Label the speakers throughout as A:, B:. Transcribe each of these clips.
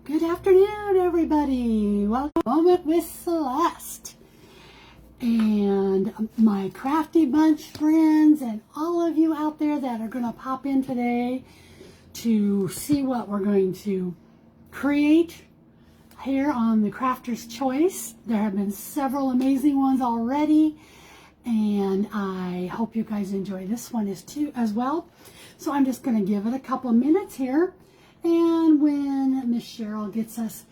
A: Good afternoon, everybody. Welcome to Moment with Celeste. And my Crafty Bunch friends and all of you out there that are going to pop in today to see what we're going to create here on the Crafter's Choice. There have been several amazing ones already, and I hope you guys enjoy this one as well. So I'm just going to give it a couple of minutes here. And when Miss Cheryl gets us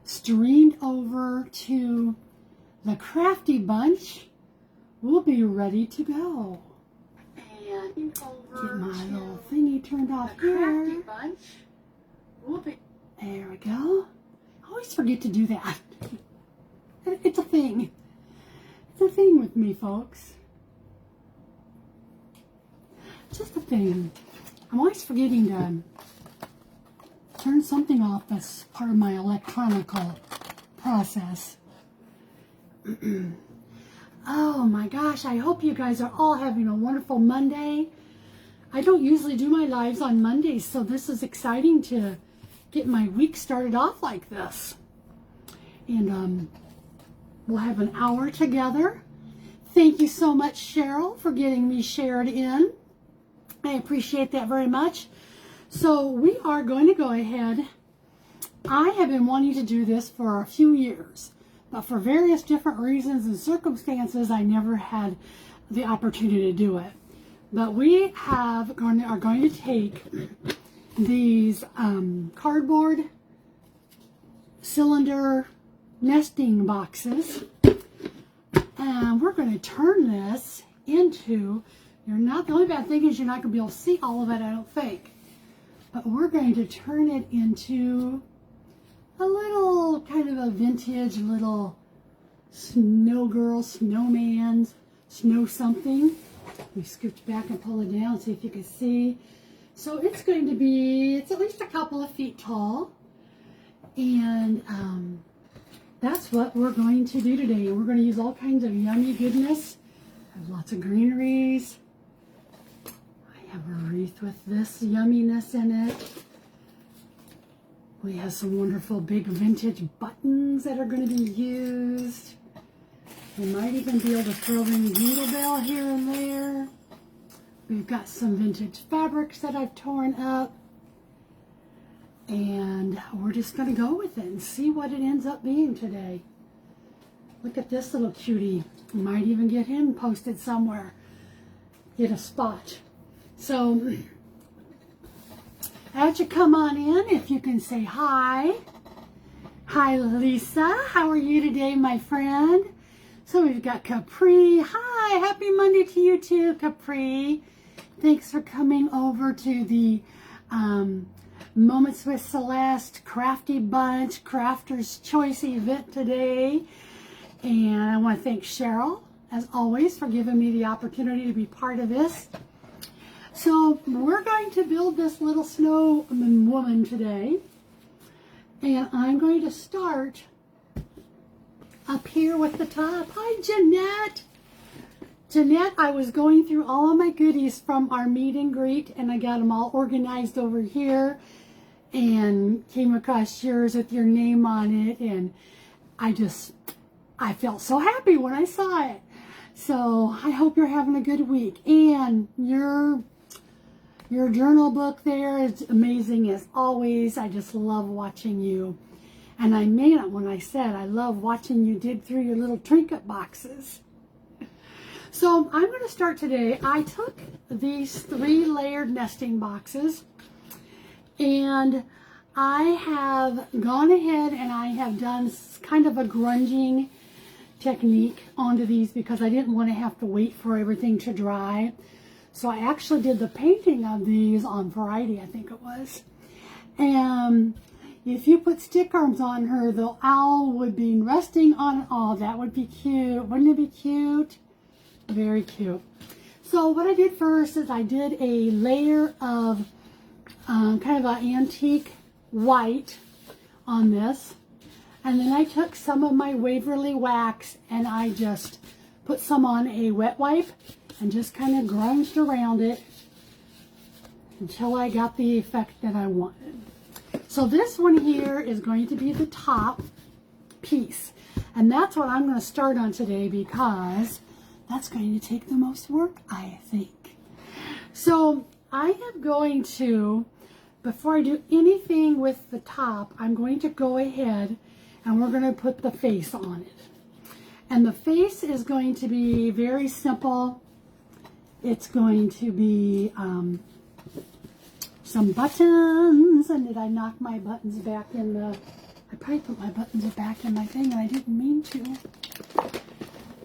A: streamed over to the Crafty Bunch, we'll be ready to go. And get my little thingy turned off here. There we go. I always forget to do that. It's a thing. It's a thing with me, folks. Just a thing. I'm always forgetting to turn something off that's part of my electronical process. Oh my gosh, I hope you guys are all having a wonderful Monday. I don't usually do my lives on Mondays, so this is exciting to get my week started off like this. And we'll have an hour together. Thank you so much, Cheryl, for getting me shared in. I appreciate that very much. So we are going to go ahead. I have been wanting to do this for a few years, but for various different reasons and circumstances, I never had the opportunity to do it. But we are going to take these cardboard cylinder nesting boxes, and we're going to turn this into, the only bad thing is you're not going to be able to see all of it, I don't think. But we're going to turn it into a little kind of a vintage little snow girl, snowman, snow something. Let me scooch back and pull it down, see if you can see. So it's going to be, it's at least a couple of feet tall. And that's what we're going to do today. We're going to use all kinds of yummy goodness. Have lots of greeneries. I have a wreath with this yumminess in it. We have some wonderful big vintage buttons that are going to be used. We might even be able to throw in a Jingle Bell here and there. We've got some vintage fabrics that I've torn up. And we're just going to go with it and see what it ends up being today. Look at this little cutie. We might even get him posted somewhere. Get a spot. So, as you come on in, if you can say hi. Hi, Lisa. How are you today, my friend? So we've got Capri. Hi, happy Monday to you too, Capri. Thanks for coming over to the Moments with Celeste Crafty Bunch Crafter's Choice event today. And I want to thank Cheryl, as always, for giving me the opportunity to be part of this. So we're going to build this little snow woman today. And I'm going to start up here with the top. Hi, Jeanette. Jeanette, I was going through all of my goodies from our meet and greet, and I got them all organized over here and came across yours with your name on it, and I felt so happy when I saw it. So I hope you're having a good week. And your journal book there is amazing as always. I just love watching you. And I mean it when I said I love watching you dig through your little trinket boxes. So I'm going to start today. I took these 3 layered nesting boxes, and I have gone ahead and I have done kind of a grunging technique onto these because I didn't want to have to wait for everything to dry. So I actually did the painting of these on Friday, I think it was. And if you put stick arms on her, the owl would be resting on it. Oh, that would be cute. Wouldn't it be cute? Very cute. So what I did first is I did a layer of kind of an antique white on this. And then I took some of my Waverly wax and I just put some on a wet wipe and just kind of grunged around it until I got the effect that I wanted. So this one here is going to be the top piece. And that's what I'm going to start on today because that's going to take the most work, I think. So I am going to, before I do anything with the top, I'm going to go ahead and we're going to put the face on it. And the face is going to be very simple. It's going to be some buttons. And did I knock my buttons back in the... I probably put my buttons back in my thing and I didn't mean to.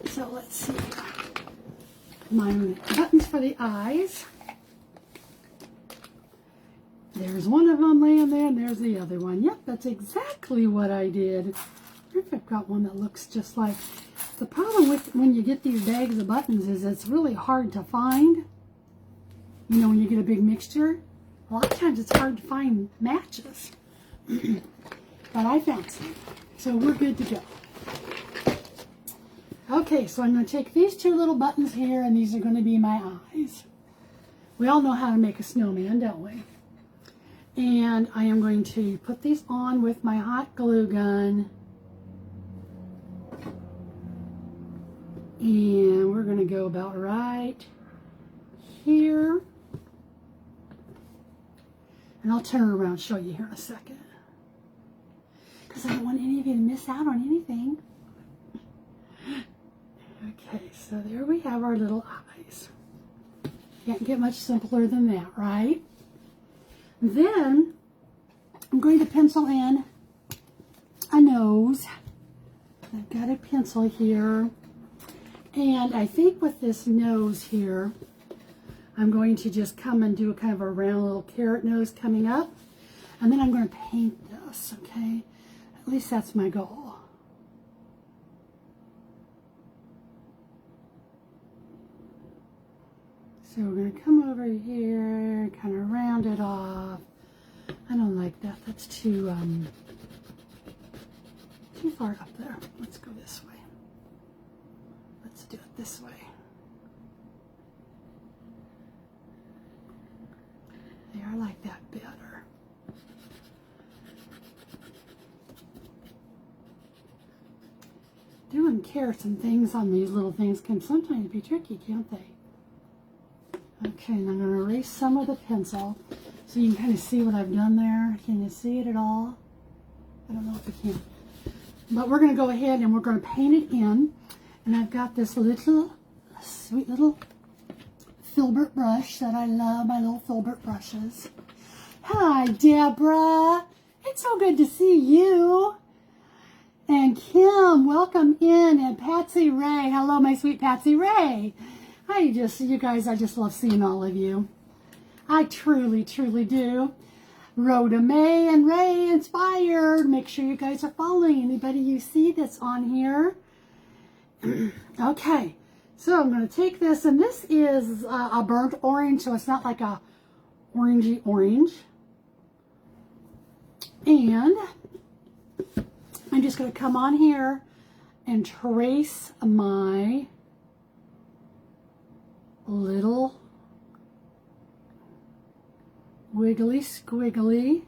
A: So let's see. My buttons for the eyes. There's one of them laying there and there's the other one. Yep, that's exactly what I did. I wonder if I've got one that looks just like... The problem with when you get these bags of buttons is it's really hard to find. You know, when you get a big mixture. A lot of times it's hard to find matches. But I found some. So we're good to go. Okay, so I'm going to take these two little buttons here and these are going to be my eyes. We all know how to make a snowman, don't we? And I am going to put these on with my hot glue gun. And we're going to go about right here. And I'll turn around and show you here in a second. Because I don't want any of you to miss out on anything. Okay, so there we have our little eyes. Can't get much simpler than that, right? Then I'm going to pencil in a nose. I've got a pencil here. And I think with this nose here, I'm going to just come and do a kind of a round little carrot nose coming up. And then I'm going to paint this, okay? At least that's my goal. So we're going to come over here, kind of round it off. I don't like that. That's too far up there. Let's go this way. Let's do it this way. There, I like that better. Doing carrots and things on these little things can sometimes be tricky, can't they? Okay, and I'm going to erase some of the pencil so you can kind of see what I've done there. Can you see it at all? I don't know if you can. But we're going to go ahead and we're going to paint it in. And I've got this little, sweet little filbert brush that I love, my little filbert brushes. Hi, Deborah. It's so good to see you. And Kim, welcome in. And Patsy Ray. Hello, my sweet Patsy Ray. You guys, I just love seeing all of you. I truly, truly do. Rhoda May and Ray Inspired. Make sure you guys are following anybody you see that's on here. Okay, so I'm going to take this, and this is a burnt orange, so it's not like a orangey orange. And I'm just going to come on here and trace my little wiggly squiggly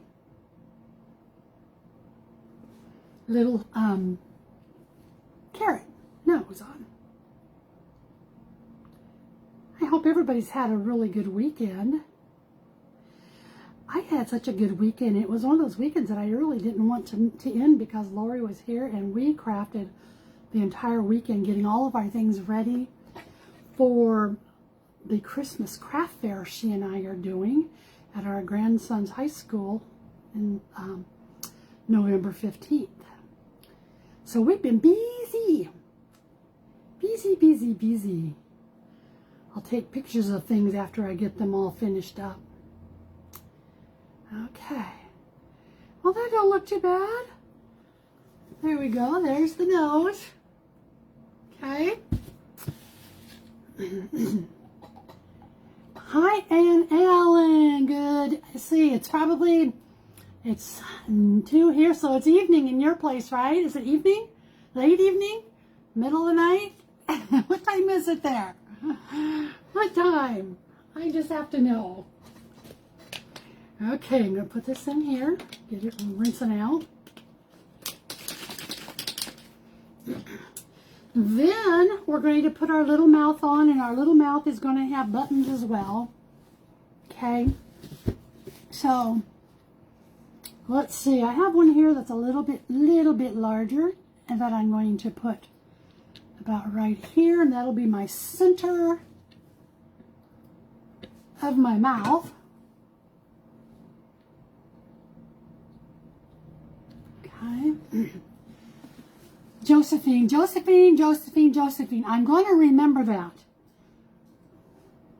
A: little carrot nose on. I hope everybody's had a really good weekend. I had such a good weekend. It was one of those weekends that I really didn't want to end because Lori was here and we crafted the entire weekend getting all of our things ready for the Christmas craft fair she and I are doing at our grandson's high school in November 15th. So we've been busy. Busy, busy, busy. I'll take pictures of things after I get them all finished up. Okay. Well, that don't look too bad. There we go. There's the nose. Okay. Hi, Ann Allen. Good. See, it's 2 here, so it's evening in your place, right? Is it evening? Late evening? Middle of the night? What time is it there? What time? I just have to know. Okay, I'm going to put this in here, get it rinsing out. Then we're going to put our little mouth on, and our little mouth is going to have buttons as well. Okay, so let's see. I have one here that's a little bit larger, and that I'm going to put about right here, and that'll be my center of my mouth. Okay. Josephine, Josephine, Josephine, Josephine. I'm going to remember that.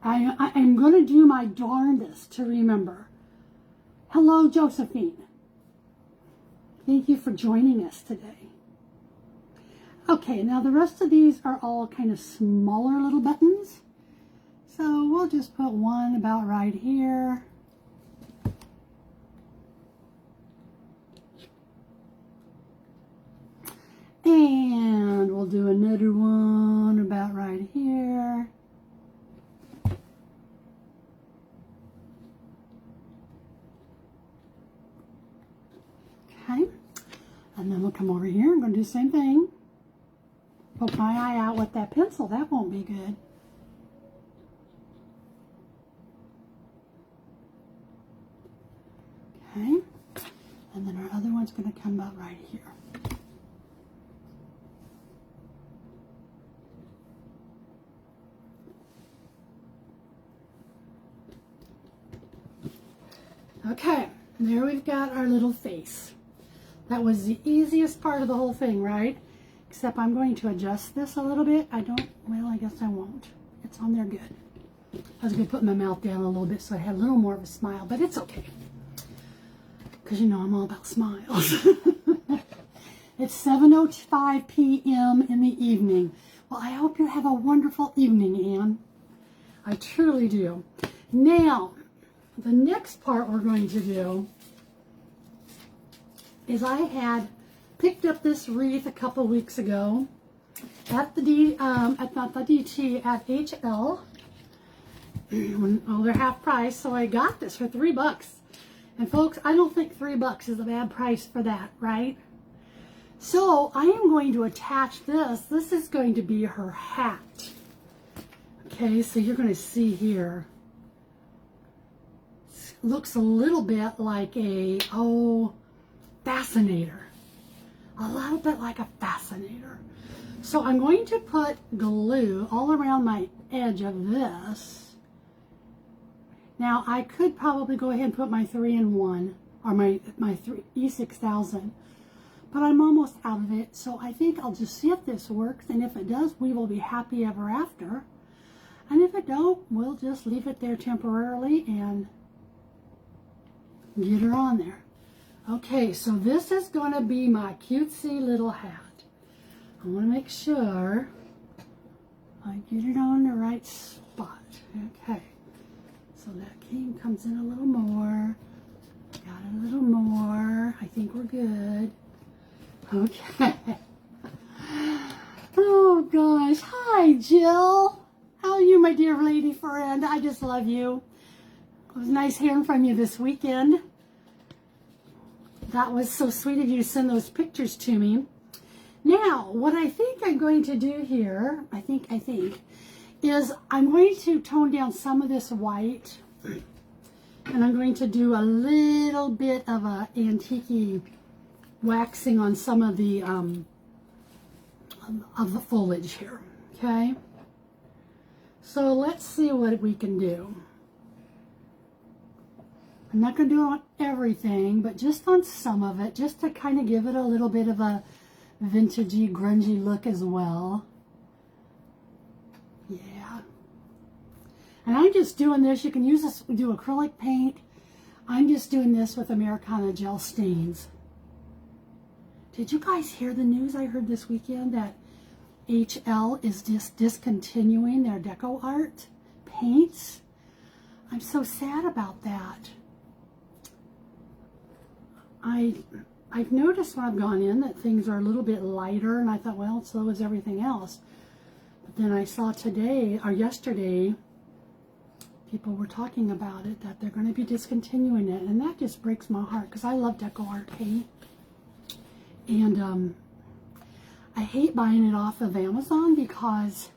A: I'm going to do my darndest to remember. Hello, Josephine. Thank you for joining us today. Okay, now the rest of these are all kind of smaller little buttons. So we'll just put one about right here. And we'll do another one about right here. Okay, and then we'll come over here. I'm going to do the same thing. Poke my eye out with that pencil. That won't be good. Okay, and then our other one's going to come about right here. Okay, there we've got our little face. That was the easiest part of the whole thing, right? Except I'm going to adjust this a little bit. Well, I guess I won't. It's on there good. I was going to put my mouth down a little bit so I had a little more of a smile, but it's okay. Because you know I'm all about smiles. It's 7:05 p.m. in the evening. Well, I hope you have a wonderful evening, Anne. I truly do. Now, the next part we're going to do is I had picked up this wreath a couple weeks ago at the at HL. Oh, they're half price, so I got this for $3. And folks, I don't think $3 is a bad price for that, right? So I am going to attach this. This is going to be her hat. Okay, so you're going to see here. Looks a little bit like a, fascinator. A little bit like a fascinator. So I'm going to put glue all around my edge of this. Now I could probably go ahead and put my 3-in-1 or my E6000, but I'm almost out of it. So I think I'll just see if this works, and if it does, we will be happy ever after. And if it don't, we'll just leave it there temporarily and get her on there. Okay, so this is going to be my cutesy little hat. I want to make sure I get it on the right spot. Okay, so that comes in a little more. Got a little more. I think we're good. Okay. Oh gosh. Hi, Jill. How are you, my dear lady friend? I just love you. It was nice hearing from you this weekend. That was so sweet of you to send those pictures to me. Now, what I think I'm going to do here, I think, is I'm going to tone down some of this white, and I'm going to do a little bit of a antique waxing on some of the foliage here. Okay, so let's see what we can do. I'm not going to do it on everything, but just on some of it, just to kind of give it a little bit of a vintagey, grungy look as well. Yeah. And I'm just doing this. You can use this, do acrylic paint. I'm just doing this with Americana gel stains. Did you guys hear the news I heard this weekend that HL is just discontinuing their deco art paints? I'm so sad about that. I've noticed when I've gone in that things are a little bit lighter, and I thought, well, so is everything else. But then I saw today, or yesterday, people were talking about it, that they're going to be discontinuing it, and that just breaks my heart because I love Deco Art paint, and I hate buying it off of Amazon because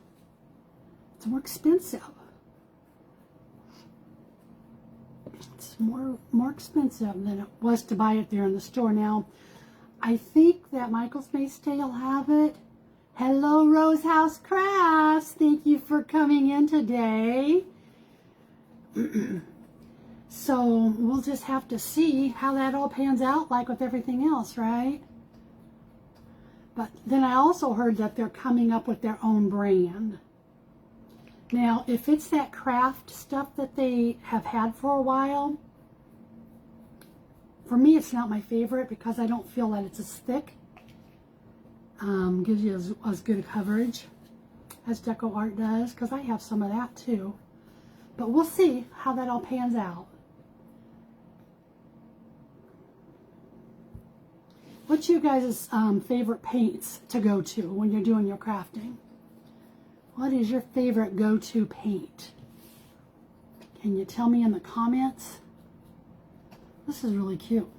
A: it's more expensive. It's more expensive than it was to buy it there in the store. Now, I think that Michael's May still have it. Hello, Rose House Crafts. Thank you for coming in today. So we'll just have to see how that all pans out, like with everything else, right? But then I also heard that they're coming up with their own brand. Now, if it's that craft stuff that they have had for a while, for me it's not my favorite because I don't feel that it's as thick. Gives you as good a coverage as Deco Art does, because I have some of that too. But we'll see how that all pans out. What's you guys' favorite paints to go to when you're doing your crafting? What is your favorite go-to paint? Can you tell me in the comments? This is really cute.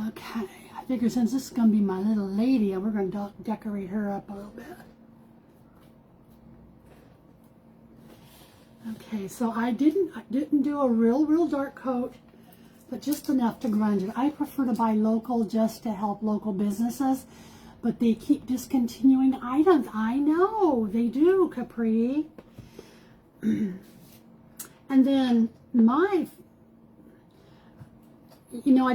A: Okay, I figure since this is going to be my little lady, we're going to decorate her up a little bit. Okay, so I didn't do a real dark coat, but just enough to grunge it. I prefer to buy local just to help local businesses, but they keep discontinuing items. I know, they do, Capri. And then I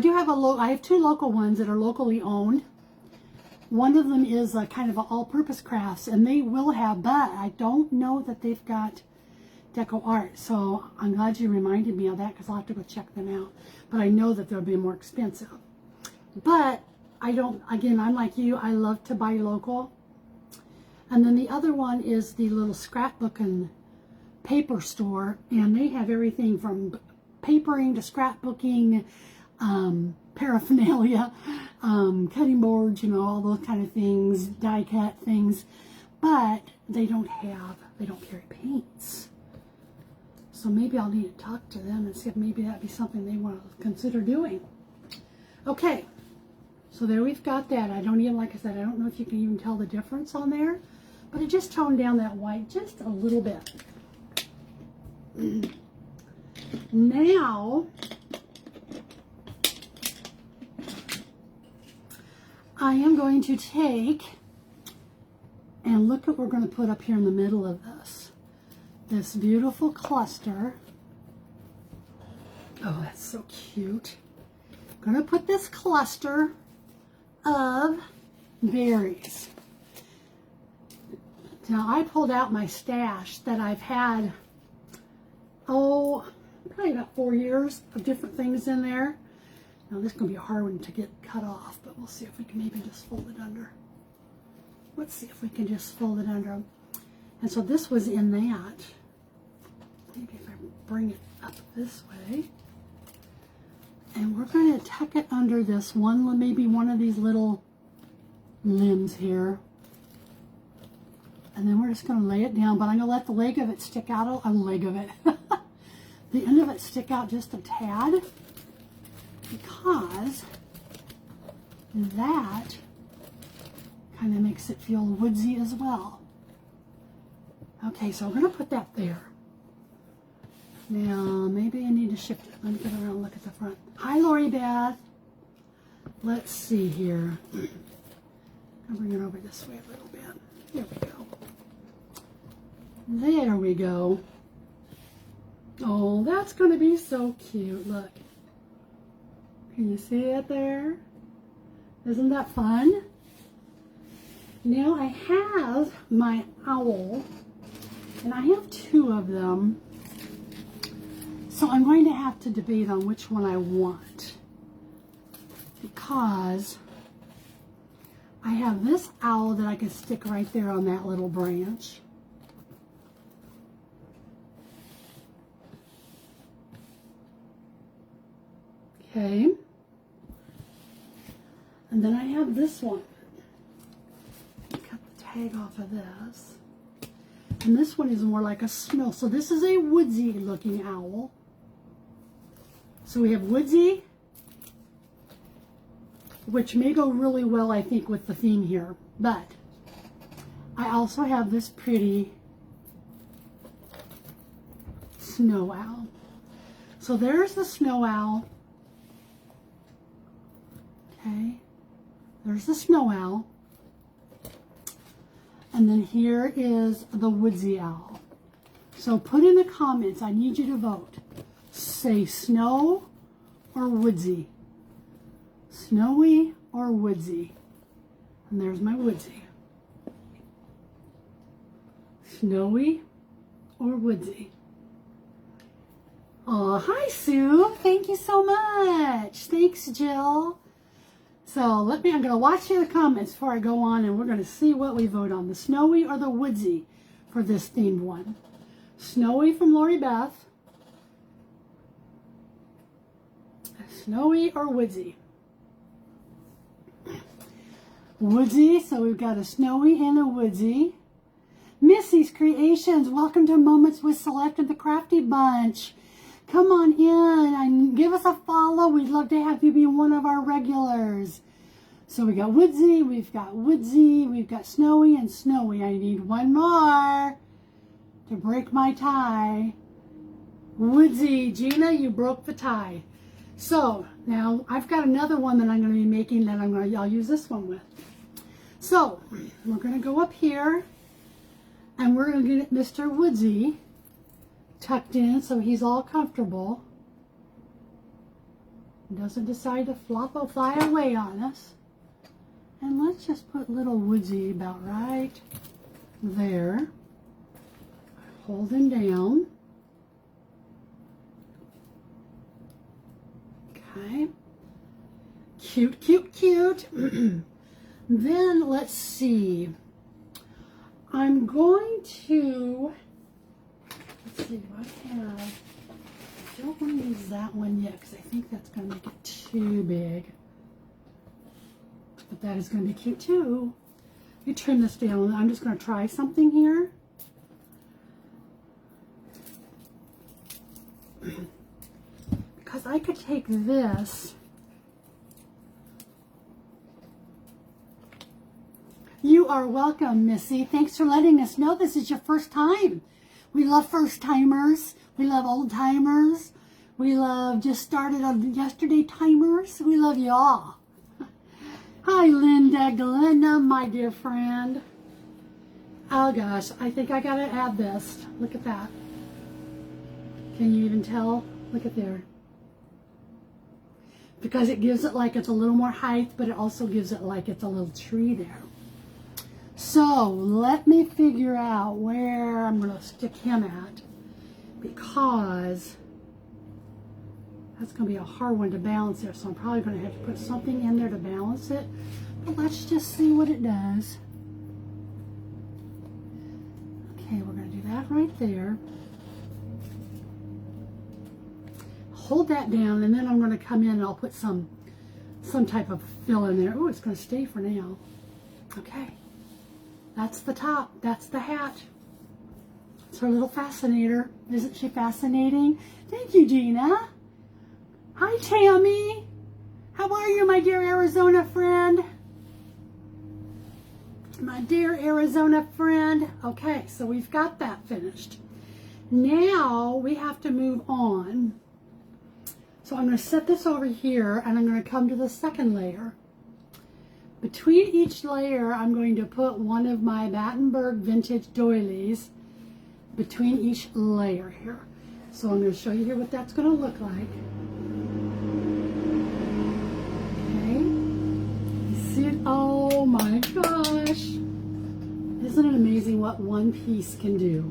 A: do have I have two local ones that are locally owned. One of them is a kind of an all-purpose crafts, and they will have, but I don't know that they've got Deco Art. So I'm glad you reminded me of that because I'll have to go check them out. But I know that they'll be more expensive. But again, I'm like you, I love to buy local. And then the other one is the little scrapbook and paper store, and they have everything from papering to scrapbooking, paraphernalia, cutting boards, all those kind of things, die cut things, but they don't carry paints. So maybe I'll need to talk to them and see if maybe that'd be something they want to consider doing. Okay, so there we've got that. I don't even, like I said, I don't know if you can even tell the difference on there, but it just toned down that white just a little bit. Now, I am going to take and look at what we're going to put up here in the middle of this beautiful cluster. Oh, that's so cute. I'm going to put this cluster of berries. Now, I pulled out my stash that I've had, probably about 4 years of different things in there. Now, this is going to be a hard one to get cut off, but we'll see if we can maybe just fold it under. Let's see if we can just fold it under. And so this was in that. Maybe if I bring it up this way. And we're going to tuck it under this one, maybe one of these little limbs here. And then we're just going to lay it down, but I'm going to let the leg of it stick out, the end of it stick out just a tad, because that kind of makes it feel woodsy as well. Okay, so we're going to put that there. Now, maybe I need to shift it. Let me get around and look at the front. Hi, Lori Beth. Let's see here. I'll bring it over this way a little bit. There we go. There we go. Oh, that's going to be so cute. Look. Can you see it there? Isn't that fun? Now I have my owl, and I have two of them. So I'm going to have to debate on which one I want, because I have this owl that I can stick right there on that little branch. Okay. And then I have this one. Cut the tag off of this. And this one is more like a snow. So this is a woodsy looking owl. So we have woodsy, which may go really well, I think, with the theme here. But I also have this pretty snow owl. So there's the snow owl. Okay, there's the snow owl. And then here is the woodsy owl. So put in the comments, I need you to vote. Say snow or woodsy. Snowy or woodsy. And there's my woodsy. Snowy or woodsy. Oh, hi Sue. Thank you so much. Thanks, Jill. So I'm going to watch the comments before I go on, and we're going to see what we vote on. The snowy or the woodsy for this themed one. Snowy from Lori Beth. Snowy or woodsy? Woodsy, so we've got a snowy and a woodsy. Missy's Creations, welcome to Moments with Select and the Crafty Bunch. Come on in and give us a follow. We'd love to have you be one of our regulars. So we got woodsy, we've got snowy and snowy. I need one more to break my tie. Woodsy, Gina, you broke the tie. So now I've got another one that I'm going to be making that I'll use this one with. So we're going to go up here and we're going to get Mr. Woodsy tucked in so he's all comfortable. He doesn't decide to fly away on us. And let's just put little Woodsy about right there. Hold him down. Okay. Cute, cute, cute. Then let's see. I'm going to, let's see, do I have, I don't want to use that one yet because I think that's going to make it too big. But that is going to be cute too. Let me trim this down. I'm just going to try something here. Because I could take this. You are welcome, Missy. Thanks for letting us know this is your first time. We love first timers. We love old timers. We love just started on yesterday timers. We love you all. Hi, Linda Glenda, my dear friend. Oh gosh, I think I gotta add this. Look at that. Can you even tell? Look at there. Because it gives it like it's a little more height, but it also gives it like it's a little tree there. So let me figure out where I'm going to stick him at, because that's going to be a hard one to balance there. So I'm probably going to have to put something in there to balance it. But let's just see what it does. Okay, we're going to do that right there. Hold that down, and then I'm going to come in and I'll put some type of fill in there. Oh, it's going to stay for now. Okay. That's the top. That's the hat. It's her little fascinator. Isn't she fascinating? Thank you, Gina. Hi, Tammy. How are you, my dear Arizona friend? My dear Arizona friend. Okay, so we've got that finished. Now we have to move on. So I'm going to set this over here, and I'm going to come to the second layer. Between each layer, I'm going to put one of my Battenberg vintage doilies between each layer here. So I'm going to show you here what that's going to look like. Okay. You see it? Oh my gosh. Isn't it amazing what one piece can do?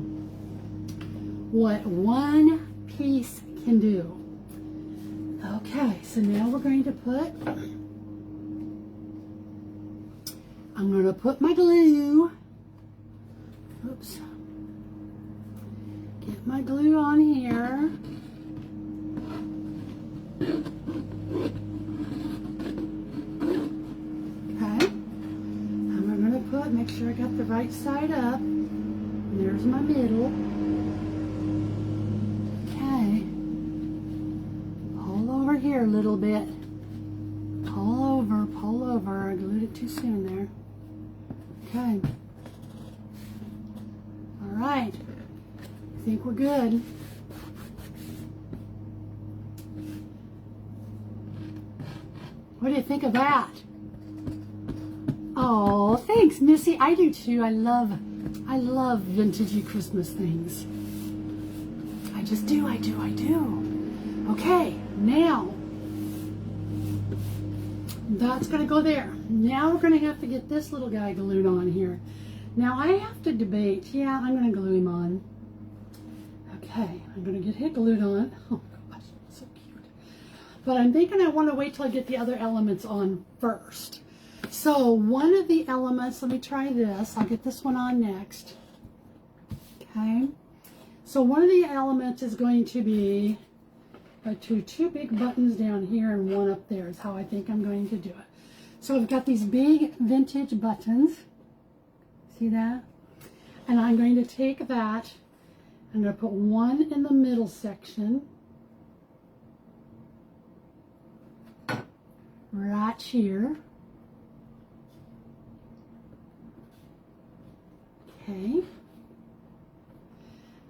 A: What one piece can do. Okay, so now we're going to put, I'm going to put my glue. Oops. Get my glue on here. Okay. And we're going to put, make sure I got the right side up. And there there's my middle. Okay. Pull over here a little bit. Pull over, pull over. I glued it too soon there. Okay. All right. I think we're good. What do you think of that? Oh, thanks, Missy. I do too. I love vintagey Christmas things. I just do, I do. Okay, now that's gonna go there. Now we're gonna have to get this little guy glued on here. Now I have to debate. Yeah, I'm gonna glue him on. Okay, I'm gonna get him glued on. Oh gosh, so cute. But I'm thinking I want to wait till I get the other elements on first. So one of the elements, let me try this. I'll get this one on next. Okay. So one of the elements is going to be two big buttons down here and one up there is how I think I'm going to do it. So I've got these big vintage buttons. See that? And I'm going to take that. I'm going to put one in the middle section. Right here. Okay.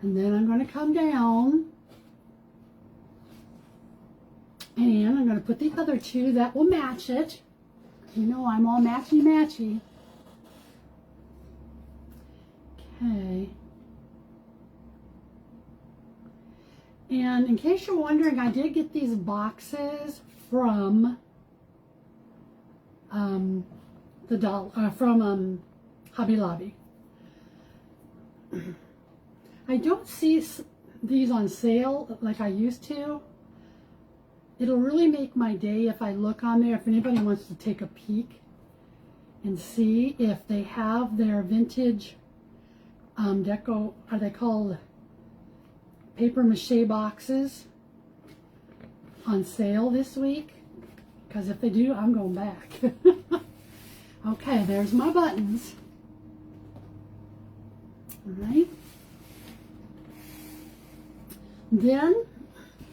A: And then I'm going to come down and I'm going to put the other two that will match it. You know I'm all matchy-matchy. Okay. And in case you're wondering, I did get these boxes from Hobby Lobby. I don't see these on sale like I used to. It'll really make my day if I look on there, if anybody wants to take a peek and see if they have their vintage deco, are they called paper mache boxes on sale this week? Because if they do, I'm going back. Okay, there's my buttons. All right. Then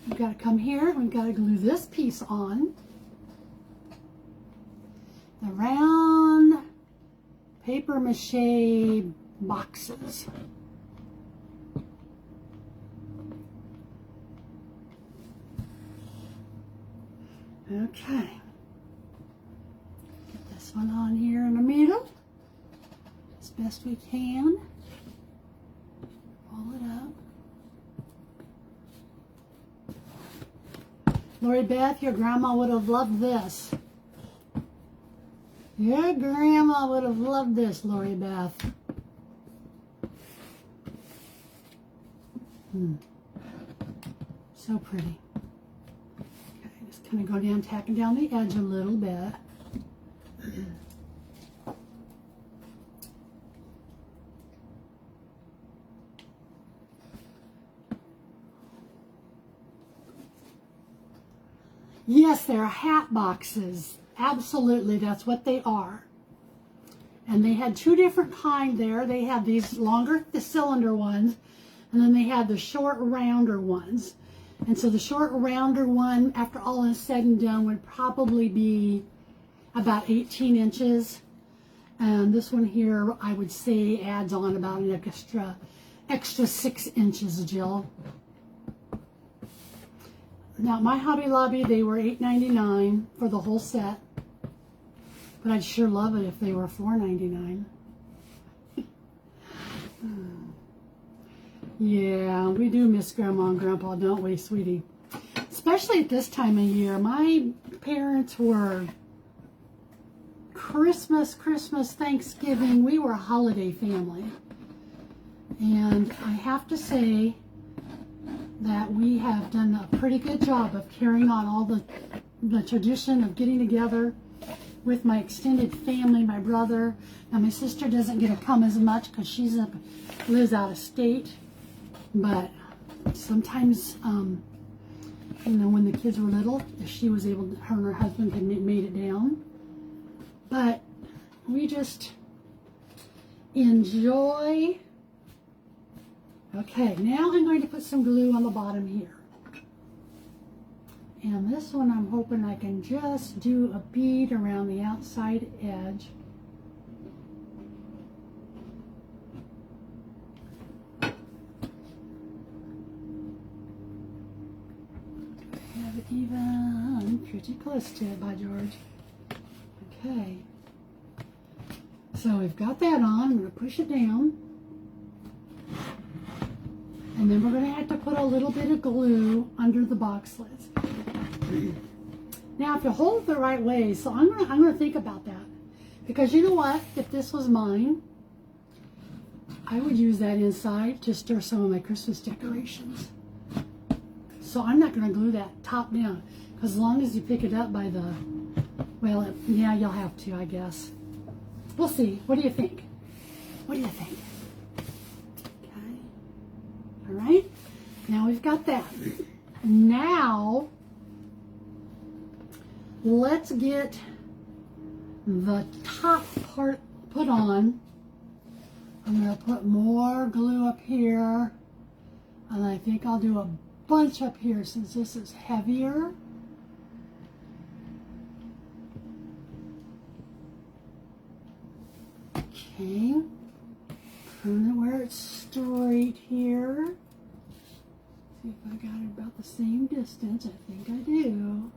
A: we've got to come here. We've got to glue this piece on. The round paper mache boxes. Okay. Get this one on here in the middle as best we can. Pull it up. Lori Beth, your grandma would have loved this. Your grandma would have loved this, Lori Beth. So pretty. Okay, just kind of go down, tacking down the edge a little bit. Yes, they're hat boxes. Absolutely, that's what they are. And they had two different kinds there. They had these longer, the cylinder ones, and then they had the short, rounder ones. And so the short, rounder one, after all is said and done, would probably be about 18 inches. And this one here, I would say, adds on about an extra 6 inches, Jill. Now, at my Hobby Lobby, they were $8.99 for the whole set. But I'd sure love it if they were $4.99. Yeah, we do miss Grandma and Grandpa, don't we, sweetie? Especially at this time of year. My parents were Christmas, Thanksgiving. We were a holiday family. And I have to say that we have done a pretty good job of carrying on all the tradition of getting together with my extended family, my brother. Now my sister doesn't get to come as much because she lives out of state. But sometimes, you know, when the kids were little, if she was able to, her and her husband had made it down. But we just enjoy Okay, now I'm going to put some glue on the bottom here. And this one I'm hoping I can just do a bead around the outside edge. Have it even pretty close to it, by George. Okay. So we've got that on. I'm going to push it down. And then we're going to have to put a little bit of glue under the box lids. Now, if you hold it the right way, so I'm going to think about that. Because you know what? If this was mine, I would use that inside to stir some of my Christmas decorations. So I'm not going to glue that top down. Because as long as you pick it up by the, well, yeah, you'll have to, I guess. We'll see. What do you think? What do you think? Okay. All right. Now we've got that. Now, let's get the top part put on. I'm going to put more glue up here. And I think I'll do a bunch up here since this is heavier. Okay, prune it where it's straight here. See if I got it about the same distance. I think I do.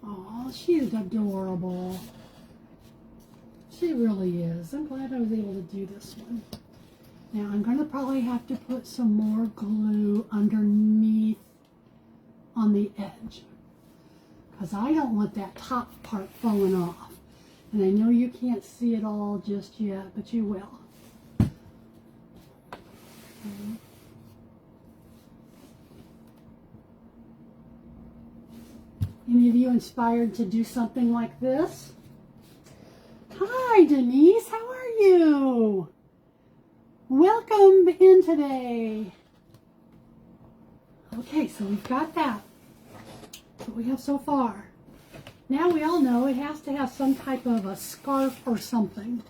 A: Oh, she's adorable. She really is. I'm glad I was able to do this one. Now I'm going to probably have to put some more glue underneath on the edge because I don't want that top part falling off. And I know you can't see it all just yet, but you will. Okay. Any of you inspired to do something like this? Hi, Denise. How are you? Welcome in today. Okay, so we've got that. That's what we have so far. Now we all know it has to have some type of a scarf or something.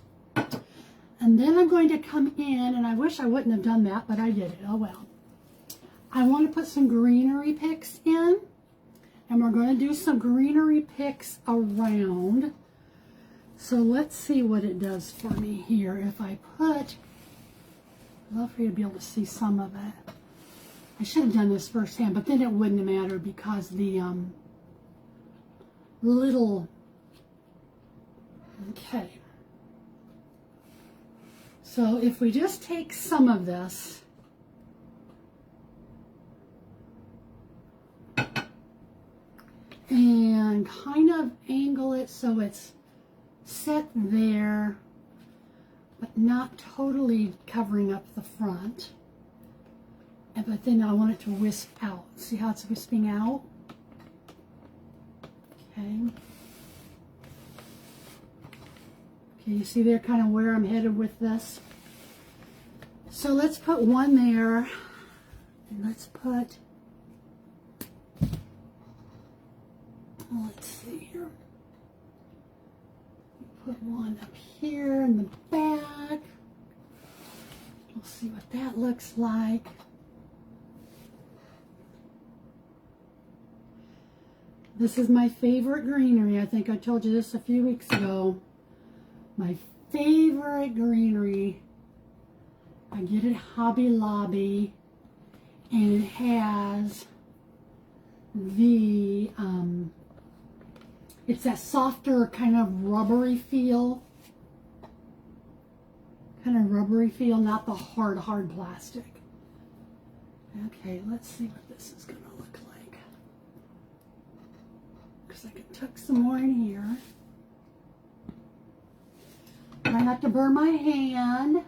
A: And then I'm going to come in, and I wish I wouldn't have done that, but I did it. Oh well. I want to put some greenery picks in, and we're going to do some greenery picks around. So let's see what it does for me here. If I put, I'd love for you to be able to see some of it. I should have done this firsthand, but then it wouldn't have mattered because the little, okay. So if we just take some of this and kind of angle it so it's set there, but not totally covering up the front. But then I want it to wisp out. See how it's wisping out? Okay. Okay, you see there kind of where I'm headed with this? So let's put one there. And let's put, let's see here. Put one up here in the back. We'll see what that looks like. This is my favorite greenery. I think I told you this a few weeks ago. My favorite greenery. I get it at Hobby Lobby, and it has the, it's that softer kind of rubbery feel. Kind of rubbery feel, not the hard plastic. Okay, let's see what this is going to look like. Because I can tuck some more in here. Try not to burn my hand.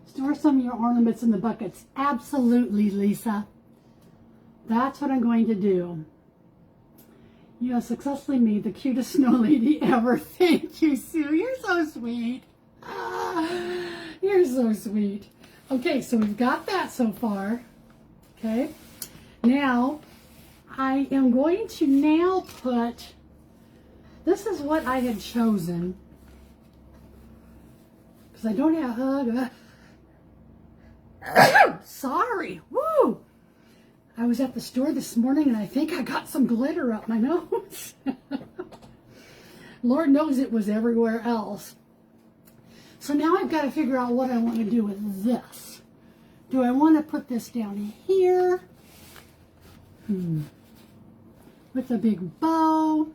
A: Store some of your ornaments in the buckets. Absolutely, Lisa. That's what I'm going to do. You have successfully made the cutest snow lady ever. Thank you, Sue. You're so sweet. You're so sweet. Okay, so we've got that so far. Okay. Now, I am going to now put, this is what I had chosen. because I don't have hug. Sorry. Woo! I was at the store this morning and I think I got some glitter up my nose. Lord knows it was everywhere else. So now I've got to figure out what I want to do with this. Do I want to put this down here? With a big bow?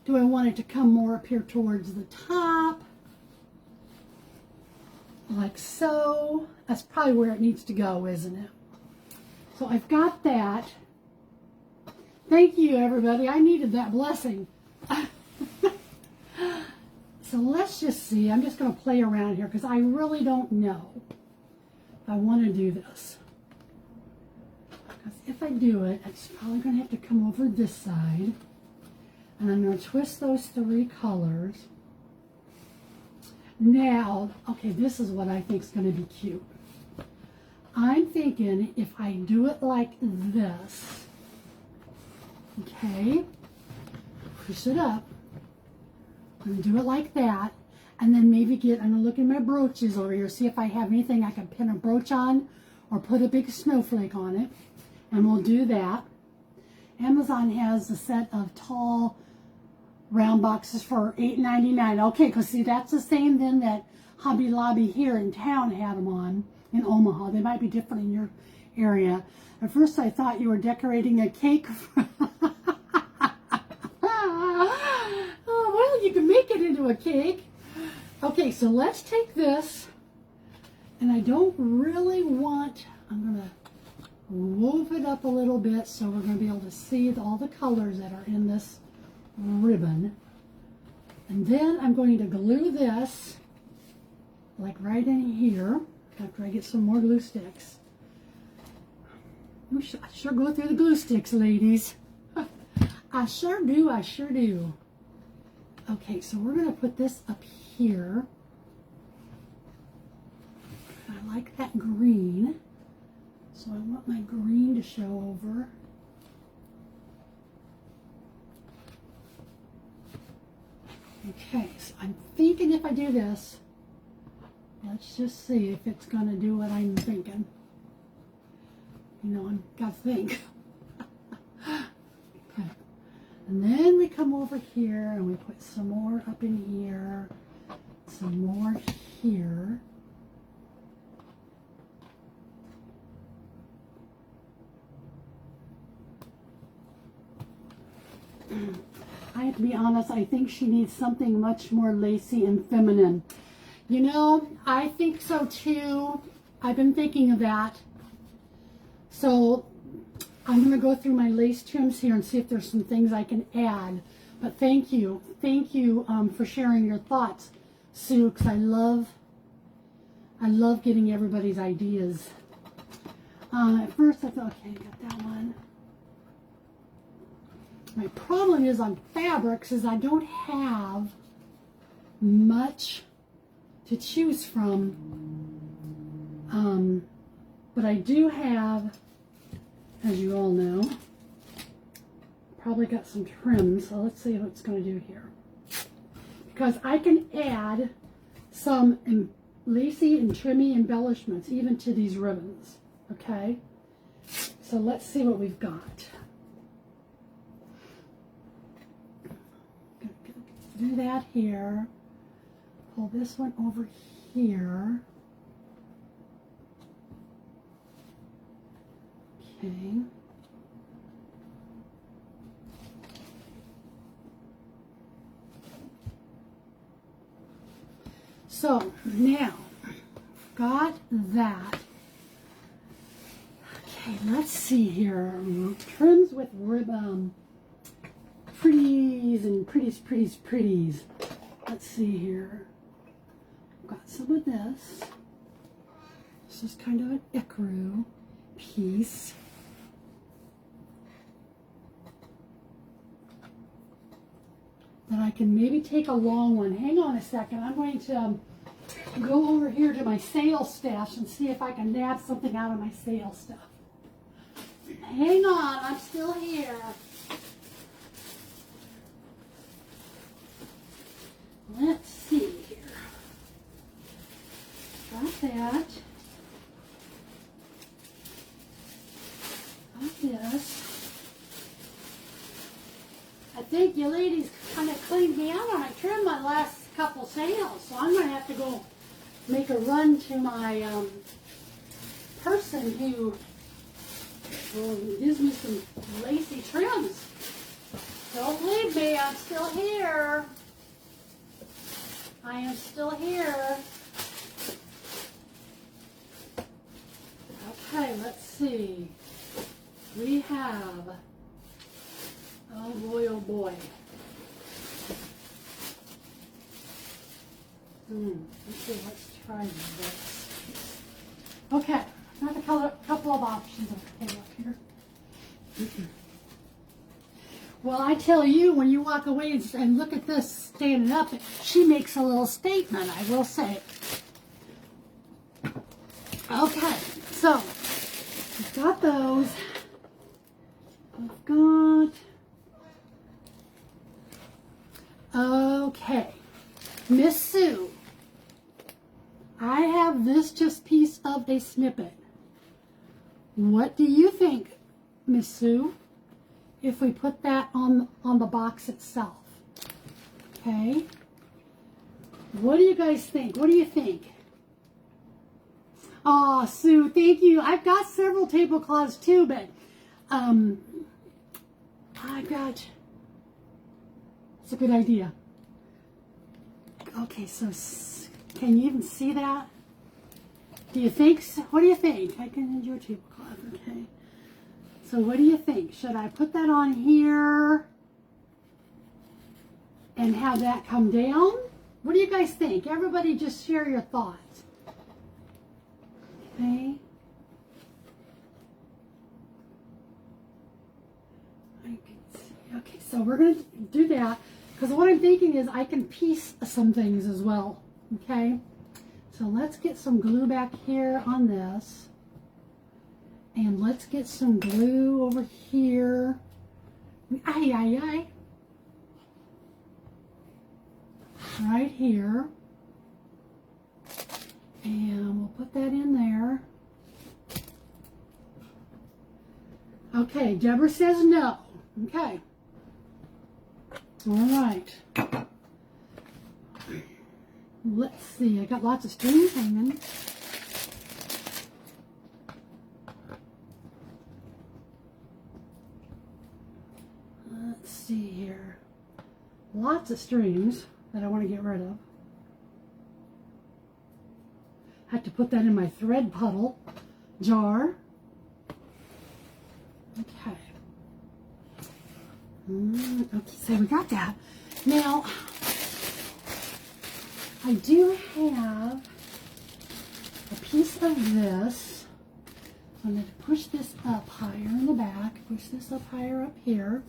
A: Do I want it to come more up here towards the top? Like so. That's probably where it needs to go, isn't it? So I've got that. Thank you, everybody. I needed that blessing. So let's just see. I'm just going to play around here because I really don't know if I want to do this. Because if I do it, it's probably going to have to come over this side. And I'm going to twist those 3 colors. Now, okay, this is what I think is going to be cute. I'm thinking if I do it like this, okay, push it up. I'm going to do it like that, and then maybe I'm going to look at my brooches over here, see if I have anything I can pin a brooch on or put a big snowflake on it, and we'll do that. Amazon has a set of tall round boxes for $8.99. Okay, because see, that's the same then that Hobby Lobby here in town had them on in Omaha. They might be different in your area. At first I thought you were decorating a cake. Oh, well, you can make it into a cake. Okay, so let's take this, and I don't really want, I'm going to wove it up a little bit so we're going to be able to see all the colors that are in this ribbon. And then I'm going to glue this like right in here after I get some more glue sticks. I sure go through the glue sticks, ladies. I sure do, I sure do. Okay, so we're going to put this up here. I like that green, so I want my green to show over. Okay, so I'm thinking if I do this, let's just see if it's going to do what I'm thinking. You know, I've got to think. Okay. And then we come over here and we put some more up in here, some more here. I have to be honest, I think she needs something much more lacy and feminine. You know, I think so too. I've been thinking of that. So I'm going to go through my lace trims here and see if there's some things I can add. But thank you for sharing your thoughts, Sue, because I love getting everybody's ideas. At first I thought, okay, got that one. My problem is on fabrics is I don't have much to choose from, but I do have, as you all know, probably got some trims, so let's see what it's going to do here. Because I can add some lacy and trimmy embellishments even to these ribbons, okay? So let's see what we've got. Do that here. Pull this one over here. Okay. So now, got that. Okay, let's see here. Trims with ribbon. Pretties and pretties. Let's see here. Got some of this. This is kind of an ecru piece. Then I can maybe take a long one. Hang on a second. I'm going to go over here to my sales stash and see if I can nab something out of my sales stuff. Hang on, I'm still here. Let's see here. Got that. Got this. I think you ladies kind of cleaned me out on it. I trimmed my last couple sales, so I'm going to have to go make a run to my person who gives me some lacy trims. Don't leave me, I'm still here. I am still here. Okay, let's see. We have, oh boy, oh boy. Let's see, let's try this. Okay, another couple of options up here. Well, I tell you, when you walk away and look at this standing up, she makes a little statement, I will say. Okay, so we've got those. We've got, okay, Miss Sue, I have this just piece of a snippet. What do you think, Miss Sue, if we put that on the box itself? Okay, what do you guys think? What do you think? Oh, Sue, thank you. I've got several tablecloths too, but I've got, it's a good idea. Okay, so can you even see that? Do you think, what do you think? I can use your tablecloth, okay. So what do you think? Should I put that on here and have that come down? What do you guys think? Everybody just share your thoughts. Okay. Okay, so we're going to do that because what I'm thinking is I can piece some things as well. Okay, so let's get some glue back here on this. And let's get some glue over here. Ay, ay, ay. Right here. And we'll put that in there. Okay, Deborah says no. Okay. All right. Let's see, I got lots of strings hanging. Let's see here. Lots of strings that I want to get rid of. Have to put that in my thread puddle jar. Okay. Okay, so we got that. Now, I do have a piece of this. I'm going to push this up higher in the back. Push this up higher up here.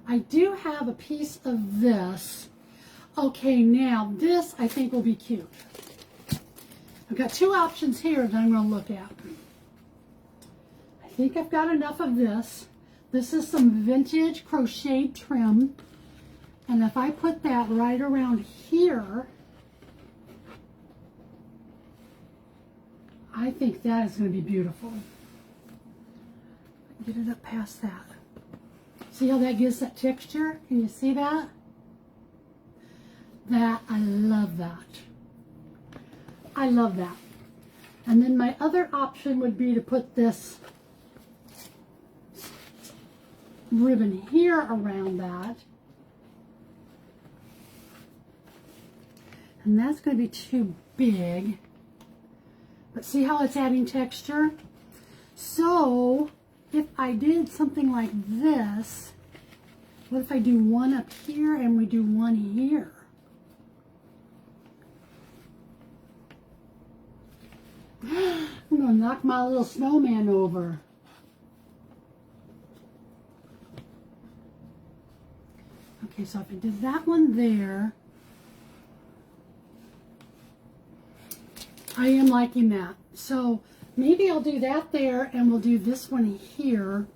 A: I do have a piece of this. Okay, now this I think will be cute. I've got two options here that I'm going to look at. I think I've got enough of this. This is some vintage crocheted trim. And if I put that right around here, I think that is going to be beautiful. Get it up past that. See how that gives that texture? Can you see that? I love that. I love that. And then my other option would be to put this ribbon here around that. And that's going to be too big. But see how it's adding texture? So, if I did something like this, what if I do one up here and we do one here? I'm going to knock my little snowman over. Okay, so if I did that one there, I am liking that. So maybe I'll do that there and we'll do this one here.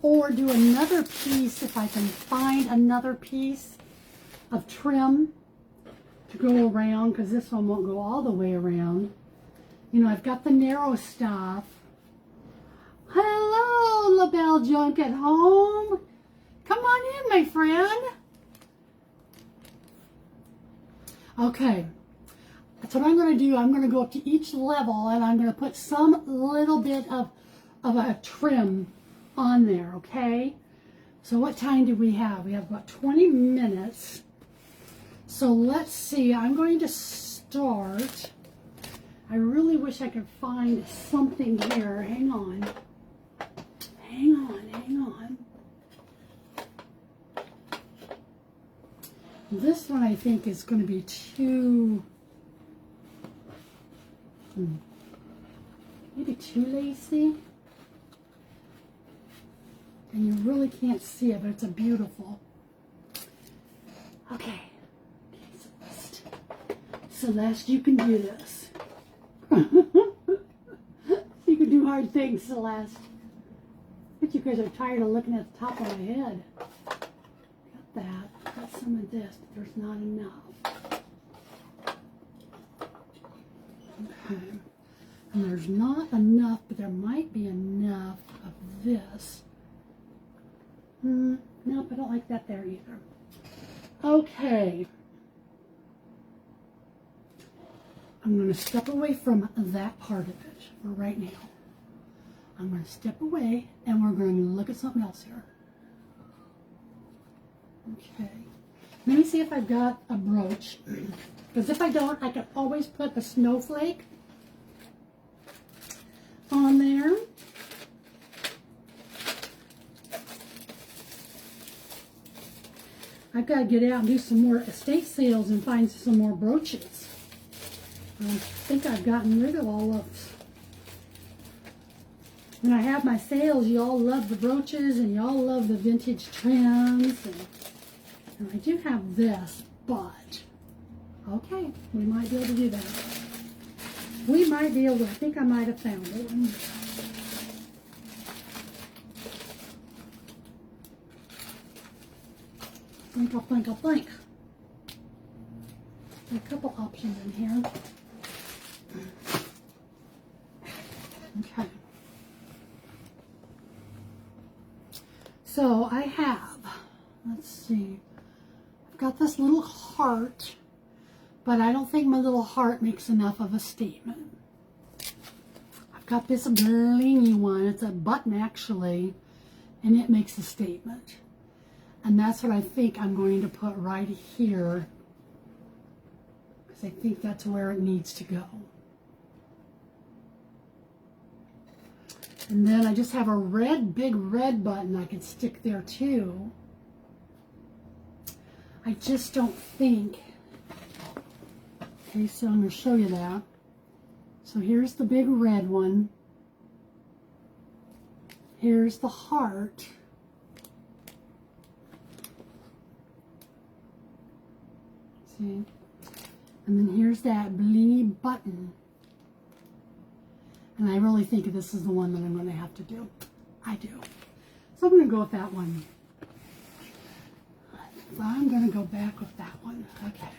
A: Or do another piece if I can find another piece of trim to go around, because this one won't go all the way around. You know, I've got the narrow stuff. Hello, LaBelle Junk at home. Come on in, my friend. Okay, that's what I'm going to do. I'm going to go up to each level, and I'm going to put some little bit of a trim on there, okay? So what time do we have? We have about 20 minutes. So let's see. I'm going to start. I really wish I could find something here. Hang on. Hang on, hang on. This one I think is going to be too, maybe too lacy. And you really can't see it, but it's a beautiful. Okay. Celeste. Celeste, you can do this. You can do hard things, Celeste. But you guys are tired of looking at the top of my head. Got that. Got some of this, but there's not enough. Okay. And there's not enough, but there might be enough of this. Nope, I don't like that there either. Okay. I'm going to step away from that part of it for right now. I'm going to step away and we're going to look at something else here. Okay. Let me see if I've got a brooch. Because if I don't, I can always put a snowflake on there. I've got to get out and do some more estate sales and find some more brooches. I think I've gotten rid of all of. When I have my sales, you all love the brooches and you all love the vintage trims. And I do have this, but okay, we might be able to do that. We might be able to. I think I might have found it. I'll think. There are a couple options in here. Okay. So I have, let's see, I've got this little heart, but I don't think my little heart makes enough of a statement. I've got this blingy one. It's a button actually, and it makes a statement. And that's what I think I'm going to put right here, because I think that's where it needs to go. And then I just have a big red button I can stick there too. I just don't think. Okay, so I'm going to show you that. So here's the big red one. Here's the heart. See? And then here's that blingy button. And I really think this is the one that I'm going to have to do. I do. So I'm going to go with that one. So I'm going to go back with that one. Okay.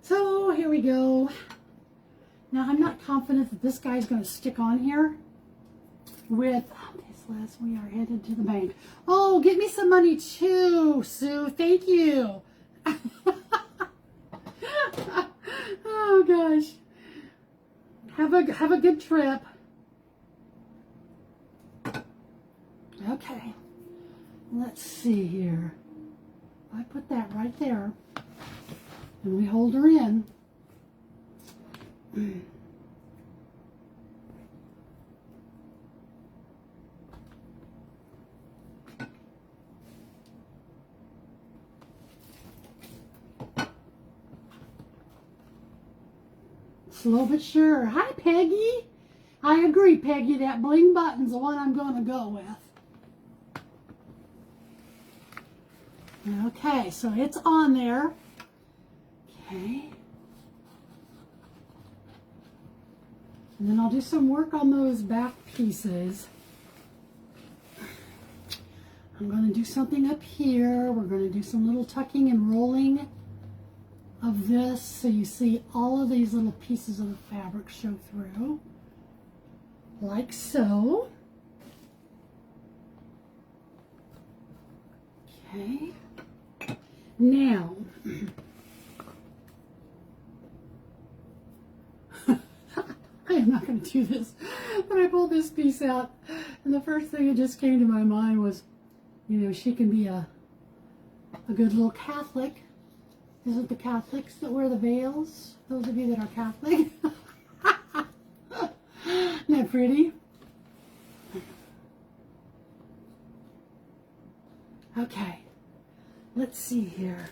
A: So here we go. Now I'm not confident that this guy's going to stick on here with, okay, Celeste, we are headed to the bank. Oh, get me some money too, Sue. Thank you. Oh gosh. Have a good trip. Okay. Let's see here. I put that right there. And we hold her in. Slow but sure. Hi, Peggy. I agree, Peggy. That bling button's the one I'm going to go with. Okay, so it's on there. Okay. And then I'll do some work on those back pieces. I'm going to do something up here. We're going to do some little tucking and rolling of this so you see all of these little pieces of the fabric show through, like so. Okay, now I am not going to do this, but I pulled this piece out, and the first thing that just came to my mind was, you know, she can be a good little Catholic. Is it the Catholics that wear the veils? Those of you that are Catholic? Isn't that pretty? Okay, let's see here.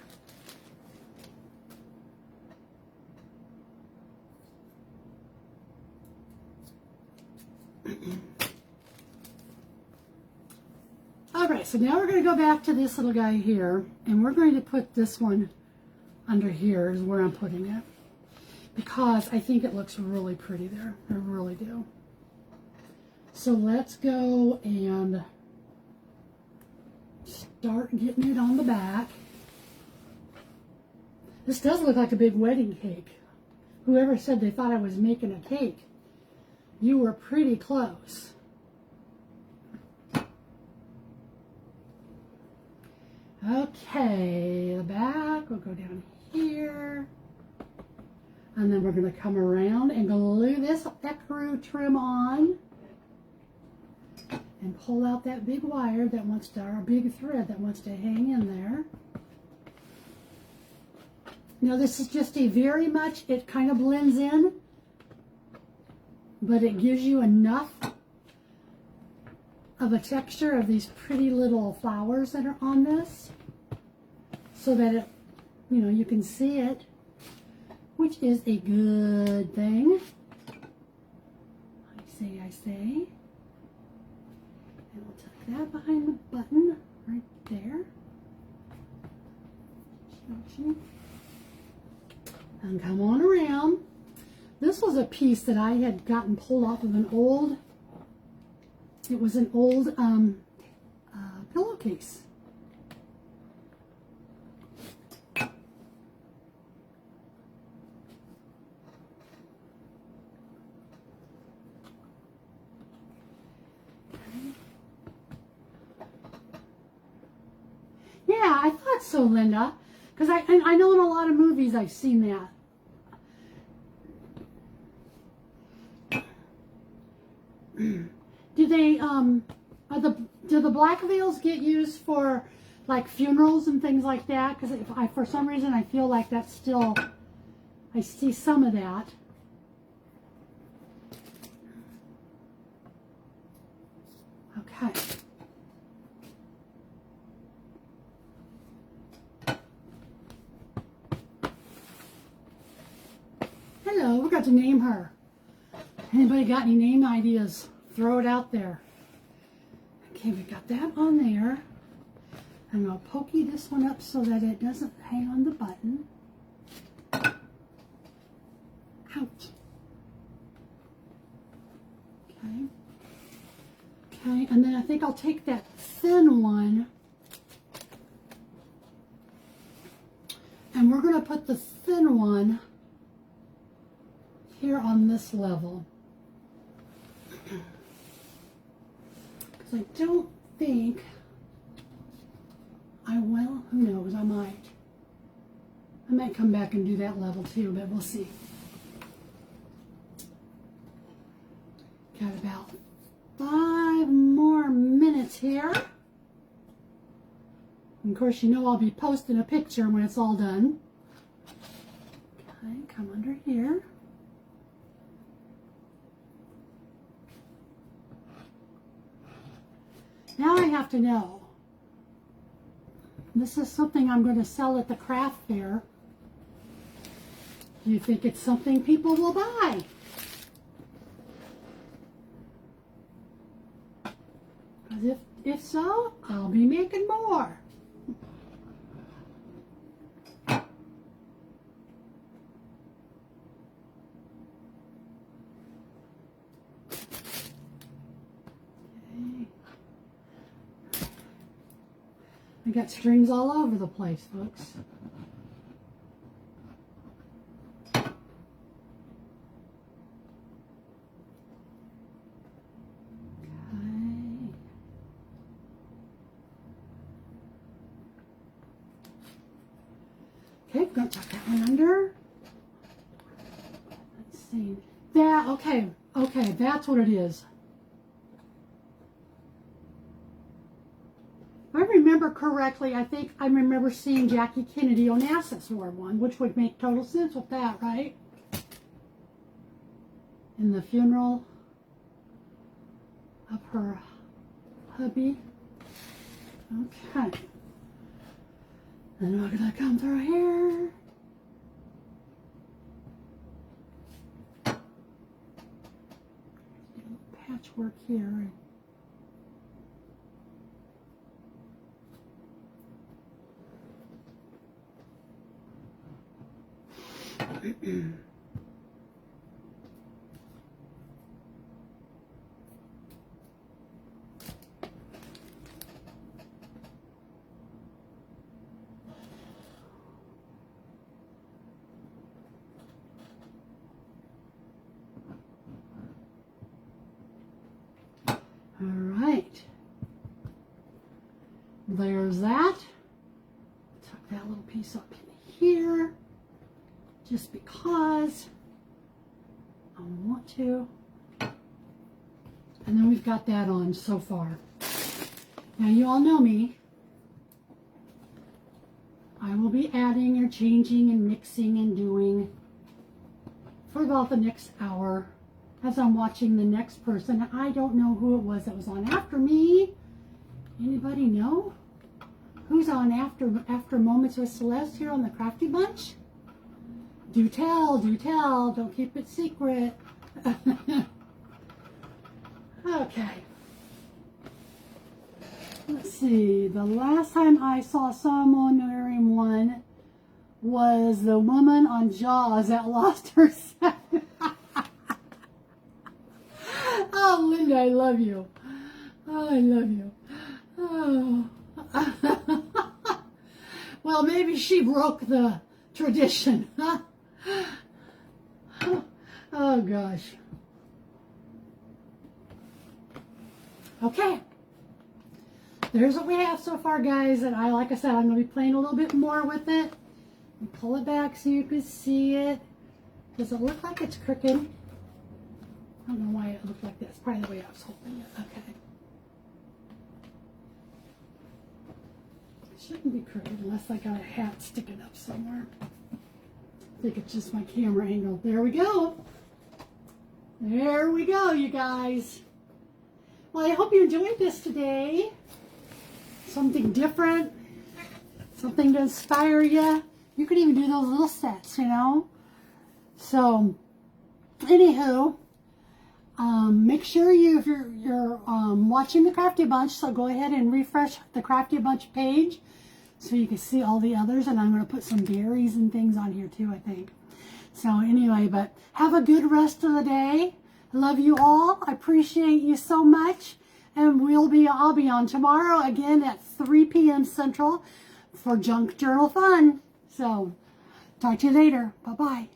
A: Alright, so now we're going to go back to this little guy here, and we're going to put this one under here is where I'm putting it, because I think it looks really pretty there. I really do. So let's go and start getting it on the back. This does look like a big wedding cake. Whoever said they thought I was making a cake, you were pretty close. Okay, the back will go down here, and then we're going to come around and glue this ecru trim on and pull out that big wire that wants to, or big thread that wants to hang in there. Now this is just a very much, it kind of blends in, but it gives you enough of a texture of these pretty little flowers that are on this, so that it, you know, you can see it, which is a good thing. I say. And we'll tuck that behind the button right there. And come on around. This was a piece that I had gotten pulled off of an old, it was an old pillowcase. Yeah, I thought so, Linda, because I know in a lot of movies I've seen that. Do they do the black veils get used for like funerals and things like that? Because for some reason I feel like that's still, I see some of that. Okay. Hello, we got to name her. Anybody got any name ideas? Throw it out there. Okay, we got that on there. I'm going to pokey this one up so that it doesn't hang on the button. Ouch. Okay. Okay, and then I think I'll take that thin one and we're going to put the thin one here on this level. Because I don't think I will. Who knows? I might come back and do that level too, but we'll see. Got about 5 more minutes here. And of course, you know I'll be posting a picture when it's all done. Okay, come under here. Now I have to know. This is something I'm going to sell at the craft fair. Do you think it's something people will buy? Because if so, I'll be making more. I got strings all over the place, folks. gonna tuck that one under. Let's see. That, okay, that's what it is. If I remember correctly, I think I remember seeing Jackie Kennedy Onassis wear one, which would make total sense with that, right? In the funeral of her hubby. Okay. And we're gonna come through here. A little patchwork here. All right, there's that. Tuck that little piece up in here, just because I want to. And then we've got that on so far. Now you all know me. I will be adding or changing and mixing and doing for about the next hour. As I'm watching the next person. I don't know who it was that was on after me. Anybody know? Who's on after Moments with Celeste here on the Crafty Bunch? Do tell, do tell. Don't keep it secret. Okay. Let's see. The last time I saw someone wearing one was the woman on Jaws that lost her set. Oh, Linda, I love you. Oh, I love you. Oh. Well, maybe she broke the tradition, huh? Oh, gosh. Okay. There's what we have so far, guys. And like I said, I'm going to be playing a little bit more with it. And pull it back so you can see it. Does it look like it's crooked? I don't know why it looked like this. Probably the way I was holding it. Okay. It shouldn't be crooked unless I got a hat sticking up somewhere. I think it's just my camera angle. There we go. There we go, you guys. Well, I hope you enjoyed this today. Something different. Something to inspire you. You could even do those little sets, you know. So, anywho. Make sure if you're watching the Crafty Bunch, so go ahead and refresh the Crafty Bunch page so you can see all the others. And I'm going to put some berries and things on here too, I think. So anyway, but have a good rest of the day. Love you all. I appreciate you so much. And I'll be on tomorrow again at 3 p.m. Central for Junk Journal Fun. So talk to you later. Bye-bye.